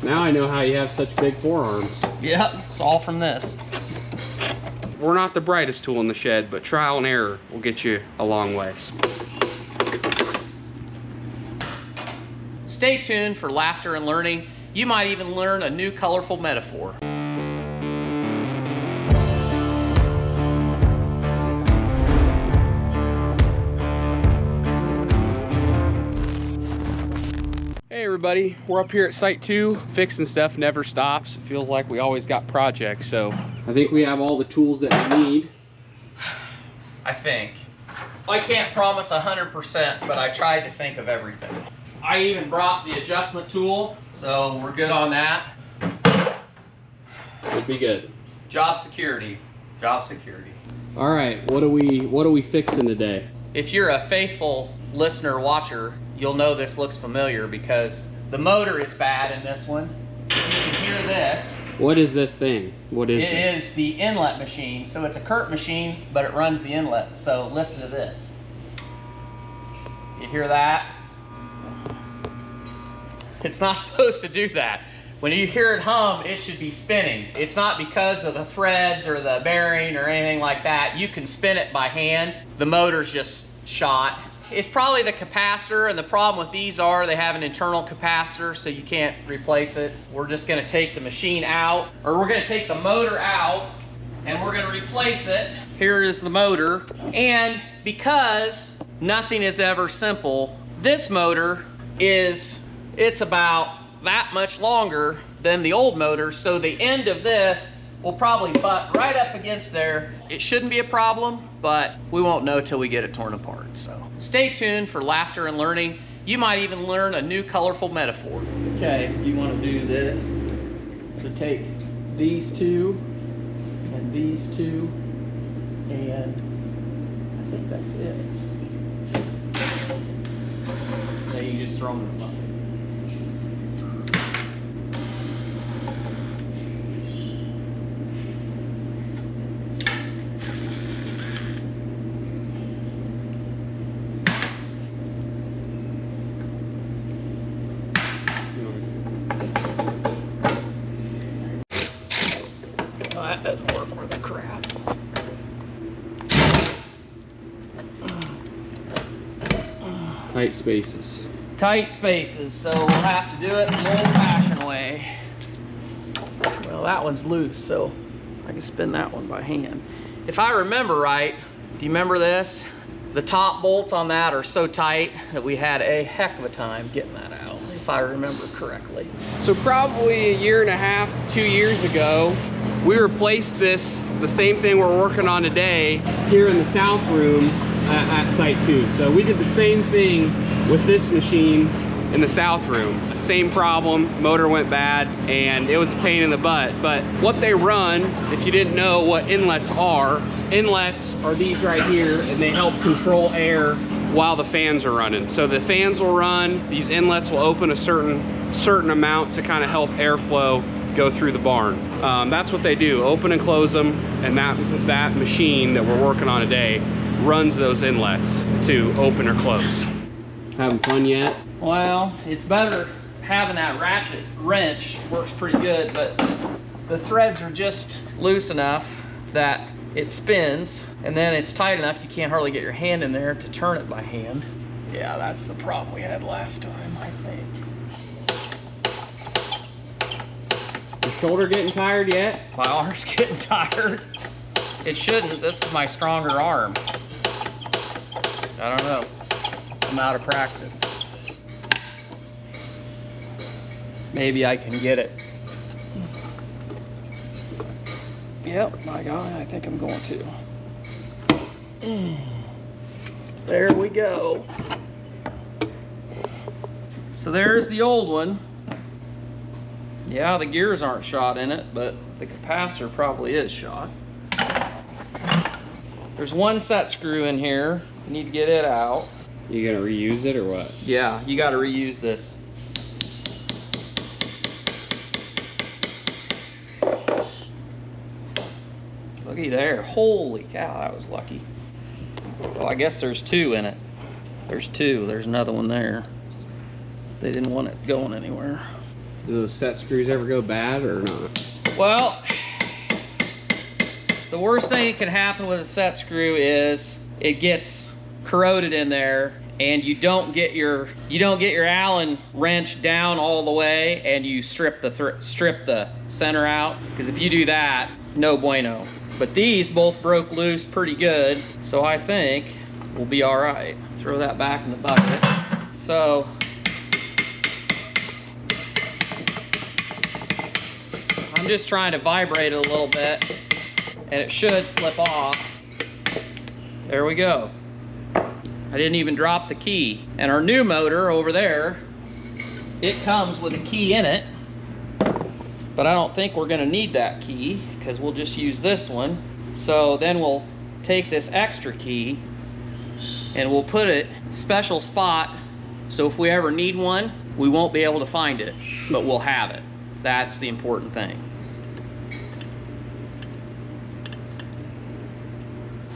Now I know how you have such big forearms. Yep, it's all from this. We're not the brightest tool in the shed, but trial and error will get you a long ways. Stay tuned for laughter and learning. You might even learn a new colorful metaphor. Hey everybody, we're up here at Site 2. Fixing stuff never stops. It feels like we always got projects, so I think we have all the tools that we need. I think. I can't promise 100%, but I tried to think of everything. I even brought the adjustment tool, so we're good on that. It'll be good. Job security. Job security. All right, what are we fixing today? If you're a faithful listener, watcher, you'll know this looks familiar because the motor is bad in this one. You can hear this. What is this thing? What is this? It is the inlet machine. So it's a Kurt machine, but it runs the inlet. So listen to this. You hear that? It's not supposed to do that. When you hear it hum, it should be spinning. It's not because of the threads or the bearing or anything like that. You can spin it by hand. The motor's just shot. It's probably the capacitor, and the problem with these are they have an internal capacitor, so you can't replace it. We're just gonna take the machine out, or we're gonna take the motor out, and we're gonna replace it. Here is the motor, and because nothing is ever simple, this motor it's about that much longer than the old motor, so the end of this will probably butt right up against there. It shouldn't be a problem, but we won't know till we get it torn apart. So stay tuned for laughter and learning. You might even learn a new colorful metaphor. Okay, you want to do this. So take these two and these two, and I think that's it. Then you just throw them in the bucket. That doesn't work worth a crap. Tight spaces. Tight spaces, so we'll have to do it the old-fashioned way. Well, that one's loose, so I can spin that one by hand. If I remember right, do you remember this? The top bolts on that are so tight that we had a heck of a time getting that out, if I remember correctly. So probably a year and a half to 2 years ago, we replaced the same thing we're working on today here in the south room at Site 2. So we did the same thing with this machine in the south room. Same problem, motor went bad, and it was a pain in the butt. But what they run, if you didn't know what inlets are these right here, and they help control air while the fans are running. So the fans will run, these inlets will open a certain amount to kind of help airflow go through the barn. That's what they do, open and close them, and that machine that we're working on today runs those inlets to open or close. Having fun yet? Well, it's better having that ratchet wrench, works pretty good, but the threads are just loose enough that it spins, and then it's tight enough you can't hardly get your hand in there to turn it by hand. Yeah, that's the problem we had last time, I think. Your shoulder getting tired yet? My arm's getting tired. It shouldn't. This is my stronger arm. I don't know. I'm out of practice. Maybe I can get it. Yep, my God, I think I'm going to. There we go. So there's the old one. Yeah, the gears aren't shot in it, but the capacitor probably is shot. There's one set screw in here. You need to get it out. You gonna reuse it or what? Yeah, you gotta reuse this. Looky there, holy cow, that was lucky. Well, I guess there's two in it. There's two, there's another one there. They didn't want it going anywhere. Do those set screws ever go bad or not? Well, the worst thing that can happen with a set screw is it gets corroded in there, and you don't get your Allen wrench down all the way, and you strip the center out. Because if you do that, no bueno. But these both broke loose pretty good, so I think we'll be all right. Throw that back in the bucket. So I'm just trying to vibrate it a little bit, and it should slip off. There we go. I didn't even drop the key. And our new motor over there, it comes with a key in it, but I don't think we're gonna need that key because we'll just use this one. So then we'll take this extra key and we'll put it special spot, so if we ever need one, we won't be able to find it, but we'll have it. That's the important thing.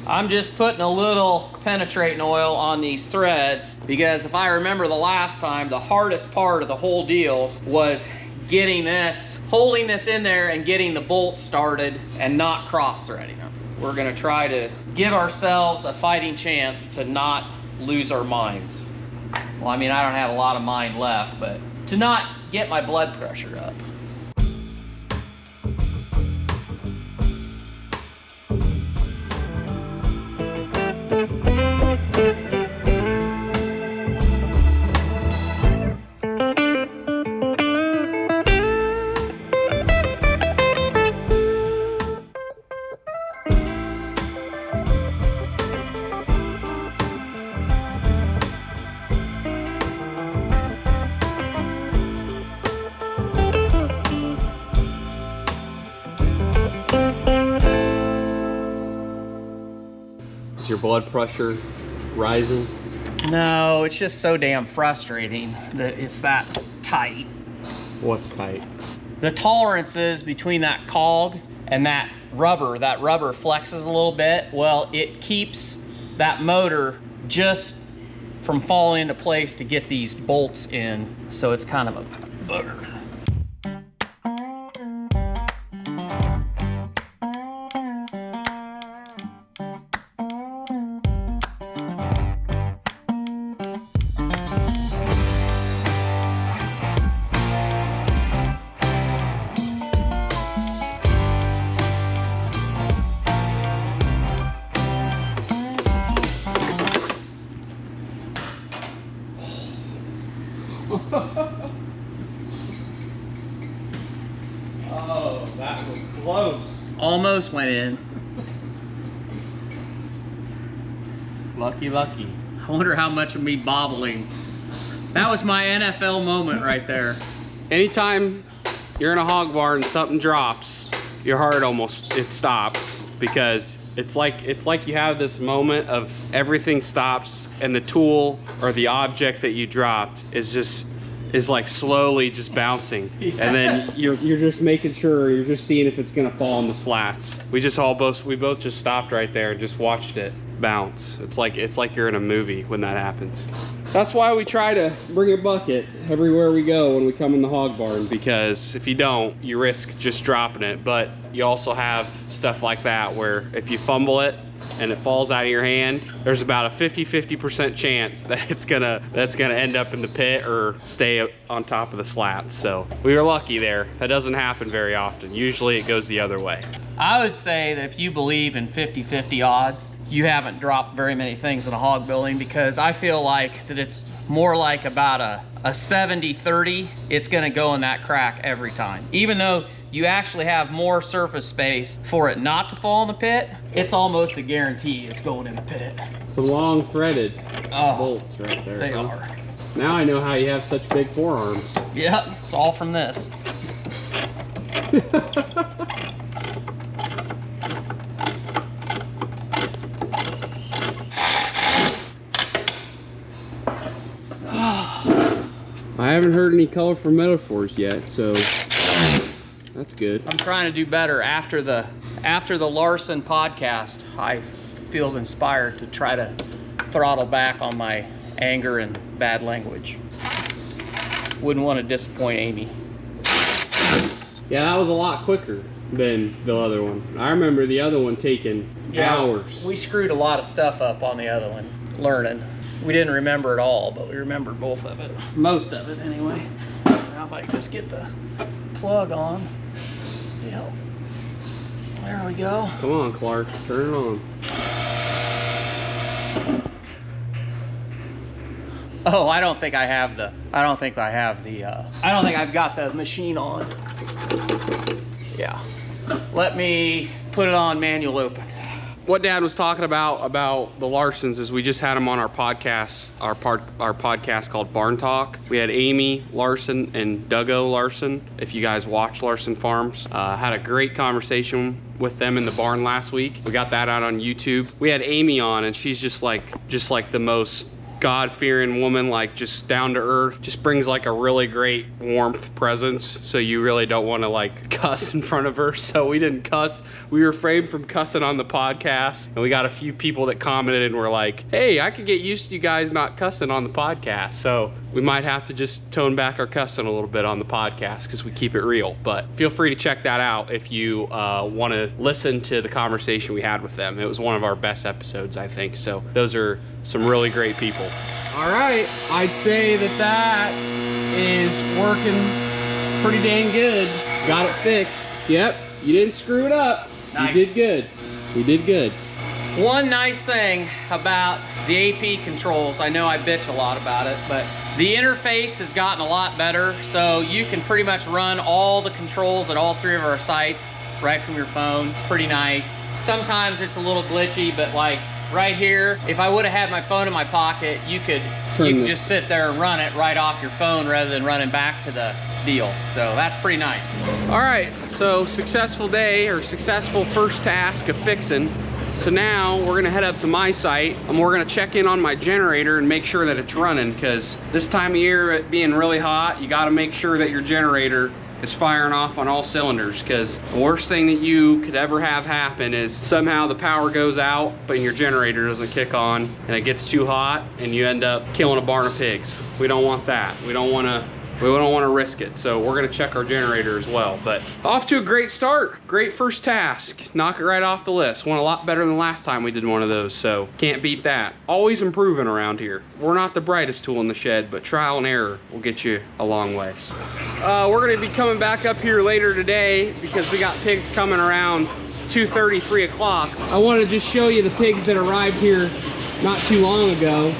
I'm just putting a little penetrating oil on these threads because if I remember the last time, the hardest part of the whole deal was getting this, holding this in there and getting the bolts started and not cross-threading them. We're gonna try to give ourselves a fighting chance to not lose our minds. Well, I mean, I don't have a lot of mind left, but to not get my blood pressure up. Is your blood pressure rising? No, it's just so damn frustrating that it's that tight. What's tight? The tolerances between that cog and that rubber flexes a little bit. Well, it keeps that motor just from falling into place to get these bolts in. So it's kind of a booger. Oh, that was close. Almost went in. Lucky, lucky. I wonder how much of me bobbling. That was my NFL moment right there. Anytime you're in a hog barn and something drops, your heart it stops, because it's like you have this moment of everything stops and the tool or the object that you dropped is like slowly just bouncing. Yes. And then you're just making sure, you're just seeing if it's gonna fall in the slats. We both just stopped right there and just watched it bounce. It's like you're in a movie when that happens. That's why we try to bring a bucket everywhere we go when we come in the hog barn, because if you don't, you risk just dropping it. But you also have stuff like that where if you fumble it and it falls out of your hand, there's about a 50% chance that that's gonna end up in the pit or stay on top of the slats. So we were lucky there. That doesn't happen very often. Usually it goes the other way. I would say that if you believe in 50-50 odds, you haven't dropped very many things in a hog building, because I feel like that it's more like about a 70-30. It's gonna go in that crack every time. Even though you actually have more surface space for it not to fall in the pit, it's almost a guarantee it's going in the pit. Some long threaded bolts right there. They are. Now I know how you have such big forearms. Yep, it's all from this. I haven't heard any colorful metaphors yet, so that's good. I'm trying to do better. After the Larson podcast, I feel inspired to try to throttle back on my anger and bad language. Wouldn't want to disappoint Amy. Yeah, that was a lot quicker than the other one. I remember the other one taking hours. We screwed a lot of stuff up on the other one, learning. We didn't remember it all, but we remembered both of it. Most of it, anyway. Now if I can just get the plug on. Yep. There we go. Come on, Clark, turn it on. Oh, I don't think I've got the machine on. Yeah. Let me put it on manual open. What Dad was talking about the Larsons is we just had them on our podcast, our podcast called Barn Talk. We had Amy Larson and Duggo Larson. If you guys watch Larson Farms, had a great conversation with them in the barn last week. We got that out on YouTube. We had Amy on, and she's just like the most God-fearing woman, like just down to earth, just brings like a really great warmth presence, so you really don't want to like cuss in front of her. So we didn't cuss. We refrained from cussing on the podcast, and we got a few people that commented and were like, hey, I could get used to you guys not cussing on the podcast, so we might have to just tone back our cussing a little bit on the podcast because we keep it real. But feel free to check that out if you want to listen to the conversation we had with them. It was one of our best episodes, I think. So those are some really great people. All right, I'd say that is working pretty dang good. Got it fixed. Yep, you didn't screw it up. Nice. You did good. You did good. One nice thing about the AP controls, I know I bitch a lot about it, but the interface has gotten a lot better, so you can pretty much run all the controls at all three of our sites right from your phone. It's pretty nice. Sometimes it's a little glitchy, but like right here, if I would have had my phone in my pocket, you could just sit there and run it right off your phone rather than running back to the deal. So that's pretty nice. All right, so successful day, or successful first task of fixing. So now we're gonna head up to my site and we're gonna check in on my generator and make sure that it's running, because this time of year, it being really hot, you gotta make sure that your generator is firing off on all cylinders, because the worst thing that you could ever have happen is somehow the power goes out but your generator doesn't kick on and it gets too hot and you end up killing a barn of pigs. We don't want that. We don't want to risk it. So we're gonna check our generator as well. But off to a great start. Great first task. Knock it right off the list. Went a lot better than last time we did one of those, so can't beat that. Always improving around here. We're not the brightest tool in the shed, but trial and error will get you a long ways. We're gonna be coming back up here later today because we got pigs coming around 2:30, 3 o'clock. I want to just show you the pigs that arrived here not too long ago.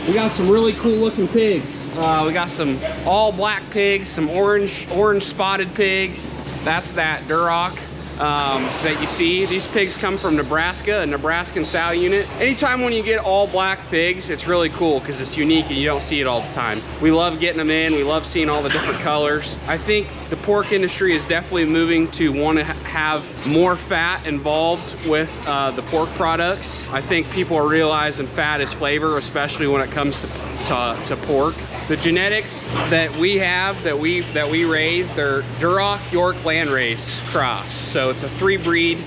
We got some really cool looking pigs. We got some all black pigs, some orange spotted pigs. That's that Duroc that you see. These pigs come from Nebraska, a Nebraskan sow unit. Anytime when you get all black pigs, it's really cool because it's unique and you don't see it all the time. We love getting them in. We love seeing all the different colors. I think the pork industry is definitely moving to want to have more fat involved with the pork products. I think people are realizing fat is flavor, especially when it comes to pork. The genetics that we have, that we raise, they're Duroc York Landrace cross. So it's a 3-breed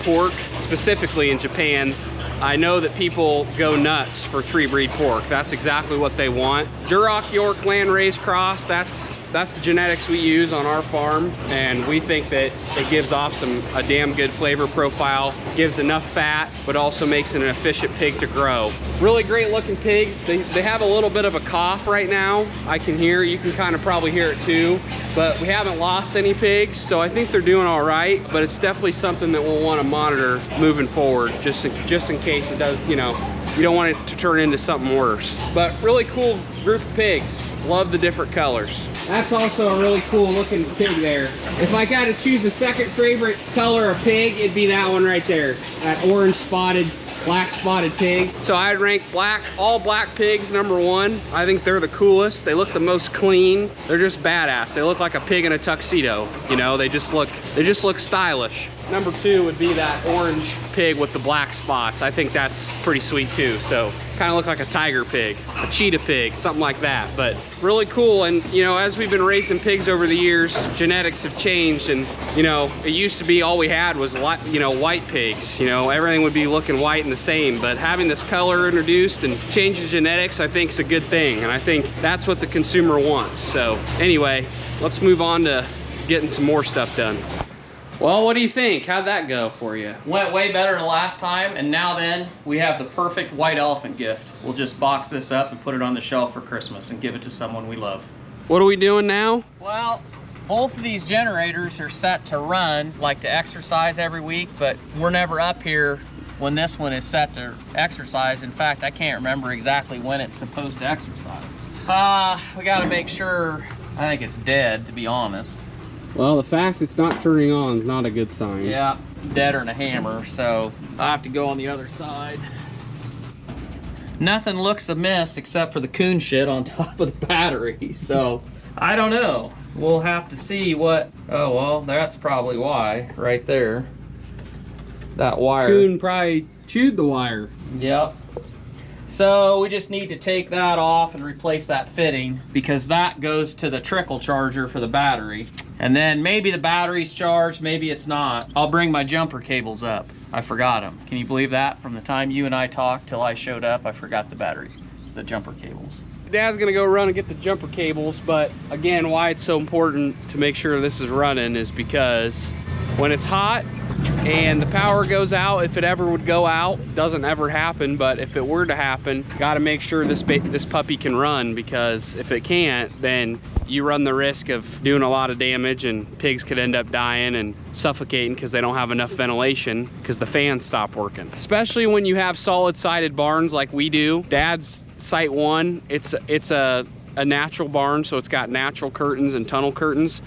pork, specifically in Japan. I know that people go nuts for 3-breed pork. That's exactly what they want. Duroc York Landrace cross, that's the genetics we use on our farm, and we think that it gives off a damn good flavor profile, gives enough fat, but also makes it an efficient pig to grow. Really great looking pigs. They have a little bit of a cough right now. I can hear, you can kind of probably hear it too, but we haven't lost any pigs, so I think they're doing all right, but it's definitely something that we'll want to monitor moving forward, just in case it does, you know, you don't want it to turn into something worse. But really cool group of pigs. Love the different colors. That's also a really cool looking pig there. If I got to choose a second favorite color of pig, it'd be that one right there. That orange spotted, black spotted pig. So I'd rank all black pigs #1. I think they're the coolest. They look the most clean. They're just badass. They look like a pig in a tuxedo. You know, they just look stylish. #2 would be that orange pig with the black spots. I think that's pretty sweet too. So kind of look like a tiger pig, a cheetah pig, something like that. But really cool. And you know, as we've been raising pigs over the years, genetics have changed. And you know, it used to be all we had was white pigs. You know, everything would be looking white and the same. But having this color introduced and changing genetics, I think is a good thing. And I think that's what the consumer wants. So anyway, let's move on to getting some more stuff done. Well, what do you think? How'd that go for you? Went way better than last time, and now then, we have the perfect white elephant gift. We'll just box this up and put it on the shelf for Christmas and give it to someone we love. What are we doing now? Well, both of these generators are set to run, like to exercise every week, but we're never up here when this one is set to exercise. In fact, I can't remember exactly when it's supposed to exercise. We gotta make sure, I think it's dead, to be honest. Well, the fact it's not turning on is not a good sign. Yeah, deader than a hammer, so I have to go on the other side. Nothing looks amiss except for the coon shit on top of the battery, so I don't know. We'll have to see what, oh well, that's probably why, right there. That wire. Coon probably chewed the wire. Yep. So we just need to take that off and replace that fitting, because that goes to the trickle charger for the battery. And then maybe the battery's charged, maybe it's not. I'll bring my jumper cables up. I forgot them. Can you believe that? From the time you and I talked till I showed up, I forgot the jumper cables. Dad's gonna go run and get the jumper cables, but again, why it's so important to make sure this is running is because when it's hot and the power goes out, if it ever would go out, doesn't ever happen, but if it were to happen, gotta make sure this puppy can run, because if it can't, then you run the risk of doing a lot of damage, and pigs could end up dying and suffocating because they don't have enough ventilation because the fans stop working. Especially when you have solid-sided barns like we do. Dad's site one, it's a natural barn, so it's got natural curtains and tunnel curtains,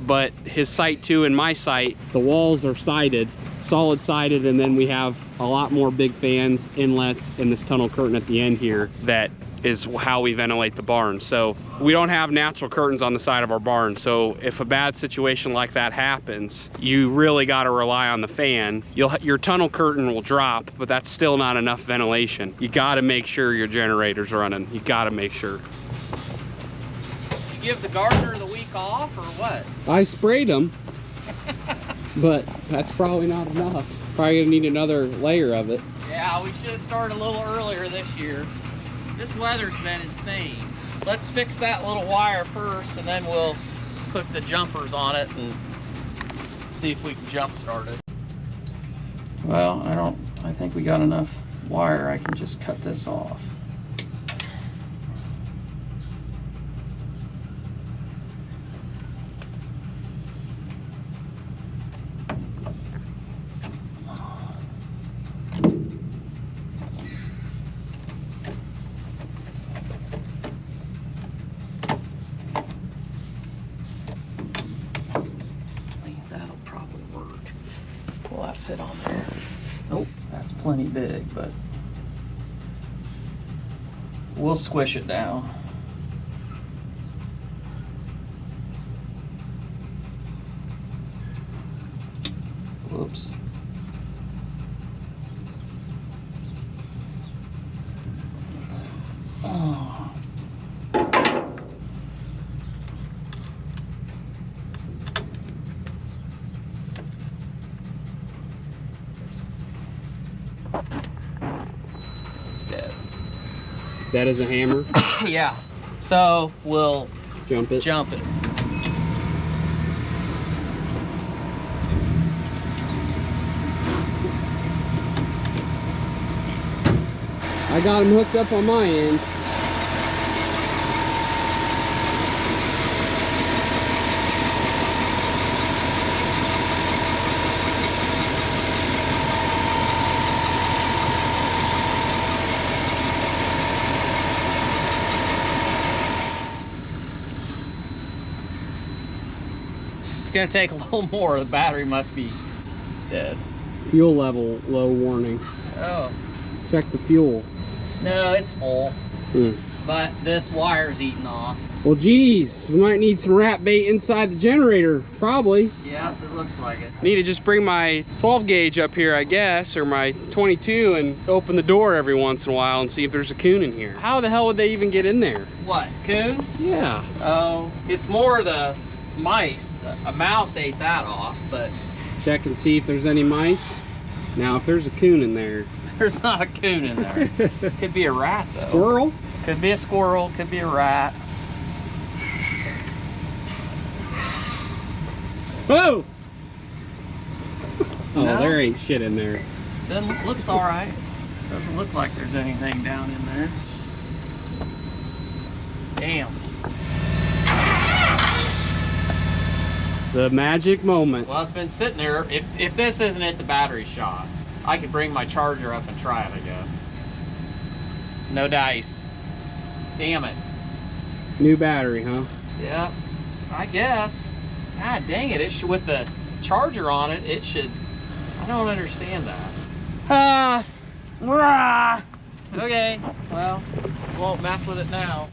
but his site two and my site, the walls are sided, solid sided, and then we have a lot more big fans, inlets, and this tunnel curtain at the end here that is how we ventilate the barn. So we don't have natural curtains on the side of our barn, so if a bad situation like that happens, you really got to rely on the fan. Your tunnel curtain will drop, but that's still not enough ventilation. You got to make sure your generator's running. You got to make sure. You give the gardener the week off or what? I sprayed them, but that's probably not enough. Probably gonna need another layer of it. Yeah, we should have started a little earlier this year. This weather's been insane. Let's fix that little wire first, and then we'll put the jumpers on it and see if we can jump start it. Well, I think we got enough wire. I can just cut this off. Fit on there. Nope, that's plenty big, but we'll squish it down. Whoops. Oh. That is a hammer? Yeah. So we'll jump it. I got them hooked up on my end. It's gonna take a little more. The battery must be dead. Fuel level low warning. Oh. Check the fuel. No, it's full. But this wire's eating off. Well, geez, we might need some rat bait inside the generator, probably. Yeah, it looks like it. Need to just bring my 12 gauge up here, I guess, or my 22, and open the door every once in a while and see if there's a coon in here. How the hell would they even get in there? What, coons? Yeah. Oh, it's more the mice. A mouse ate that off, but... Check and see if there's any mice. Now, if there's a coon in there... There's not a coon in there. Could be a rat, though. Squirrel? Could be a squirrel, could be a rat. Whoa! Oh, No? there ain't shit in there. Doesn't looks all right. Doesn't look like there's anything down in there. Damn. The magic moment. Well, it's been sitting there. If this isn't it, the battery shots. I could bring my charger up and try it, I guess. No dice. Damn it. New battery, huh? Yeah, I guess. God dang it, with the charger on it, it should... I don't understand that. Okay, well, won't mess with it now.